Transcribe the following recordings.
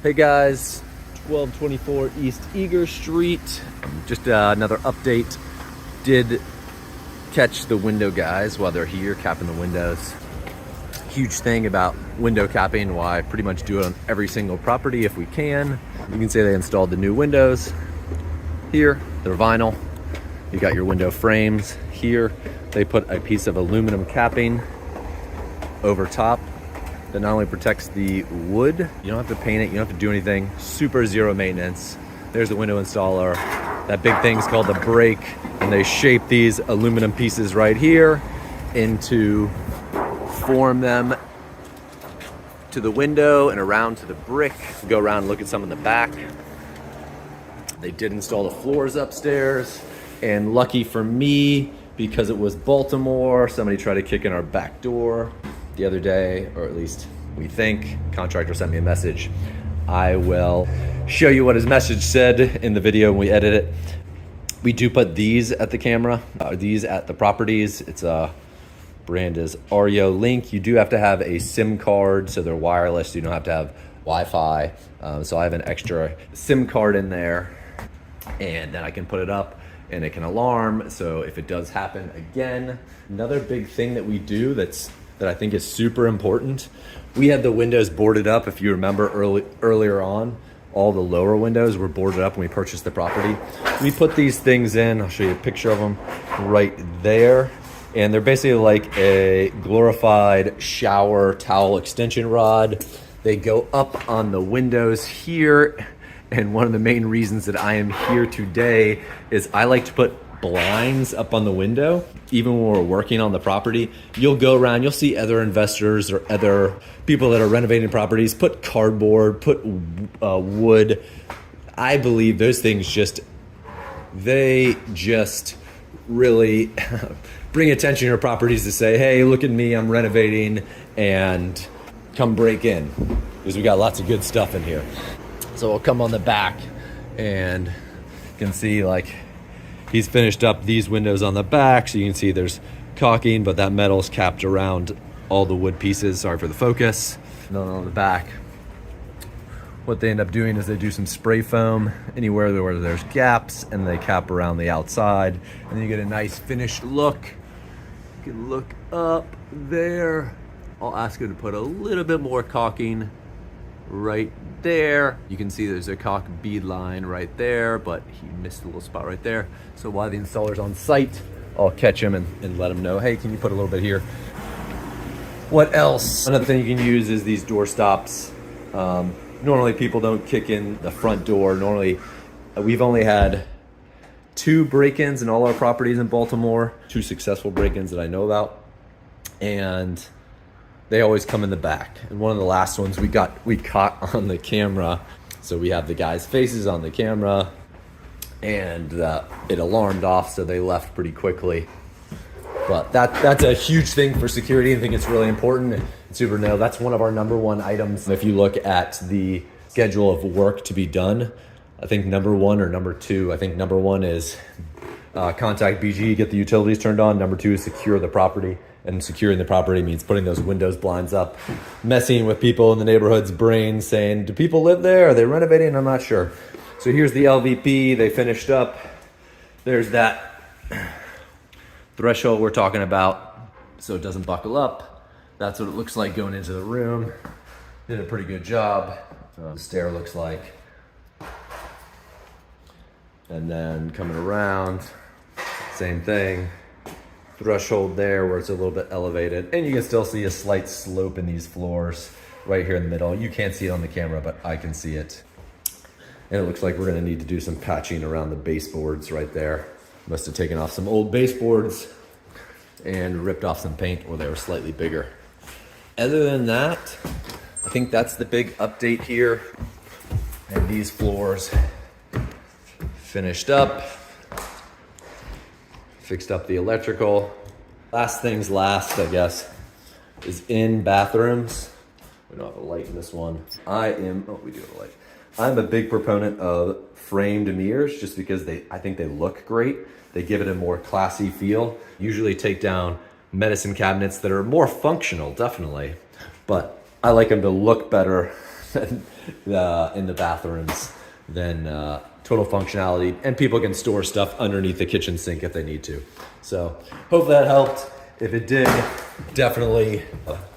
Hey guys, 1224 East Eager Street. Just another update. Did catch the window guys while they're here capping the windows. Huge thing about window capping, why I pretty much do it on every single property if we can. You can say they installed the new windows. Here, they're vinyl. You got your window frames. Here, they put a piece of aluminum capping over top that not only protects the wood, you don't have to paint it, you don't have to do anything. Super zero maintenance. There's the window installer. That big thing's called the brake, and they shape these aluminum pieces right here into form them to the window and around to the brick. Go around and look at some in the back. They did install the floors upstairs, and lucky for me, because it was Baltimore, somebody tried to kick in our back door the other day, or at least we think. Contractor sent me a message. I will show you what his message said in the video when we edit it. We do put these at the camera, these at the properties. It's a brand is Ario Link. You do have to have a SIM card, so they're wireless. You don't have to have Wi-Fi. So I have an extra SIM card in there, and then I can put it up and it can alarm. So if it does happen again, another big thing that we do that I think is super important. We had the windows boarded up. If you remember earlier on, all the lower windows were boarded up when we purchased the property. We put these things in, I'll show you a picture of them right there. And they're basically like a glorified shower towel extension rod. They go up on the windows here. And one of the main reasons that I am here today is I like to put blinds up on the window. Even when we're working on the property, you'll go around, you'll see other investors or other people that are renovating properties put cardboard, put wood. I believe those things they just really bring attention to your properties to say, hey, look at me, I'm renovating, and come break in, because we got lots of good stuff in here. So we'll come on the back, and you can see like he's finished up these windows on the back, so you can see there's caulking, but that metal's capped around all the wood pieces. Sorry for the focus. And then on the back, what they end up doing is they do some spray foam anywhere where there's gaps, and they cap around the outside, and then you get a nice finished look. You can look up there. I'll ask you to put a little bit more caulking right there. You can see there's a caulk bead line right there, but he missed a little spot right there. So while the installer's on site, I'll catch him and let him know, hey, can you put a little bit here? What else? Another thing you can use is these door stops. Normally people don't kick in the front door. Normally, we've only had 2 break-ins in all our properties in Baltimore, 2 successful break-ins that I know about. And they always come in the back. And one of the last ones we caught on the camera. So we have the guys' faces on the camera, and it alarmed off, so they left pretty quickly. But that's a huge thing for security. I think it's really important. Super no, that's one of our #1 items. If you look at the schedule of work to be done, I think #1 or #2, I think #1 is contact BG, get the utilities turned on. #2 is secure the property. And securing the property means putting those windows, blinds up, messing with people in the neighborhood's brains, saying, do people live there? Are they renovating? I'm not sure. So here's the LVP. They finished up. There's that threshold we're talking about, so it doesn't buckle up. That's what it looks like going into the room. Did a pretty good job. The stair looks like. And then coming around, same thing. Threshold there where it's a little bit elevated, and you can still see a slight slope in these floors right here in the middle. You can't see it on the camera, but I can see it. And it looks like we're gonna need to do some patching around the baseboards right there. Must have taken off some old baseboards and ripped off some paint, or they were slightly bigger. Other than that, I think that's the big update here. And these floors finished up. Fixed up the electrical. Last things last, I guess, is in bathrooms. We don't have a light in this one. We do have a light. I'm a big proponent of framed mirrors just because I think they look great. They give it a more classy feel. Usually take down medicine cabinets that are more functional, definitely. But I like them to look better in the bathrooms than total functionality, and people can store stuff underneath the kitchen sink if they need to. So hope that helped. If it did, definitely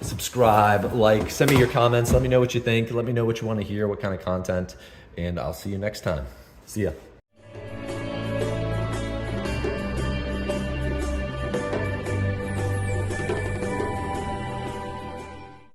subscribe, like, send me your comments. Let me know what you think. Let me know what you want to hear, what kind of content, and I'll see you next time. See ya.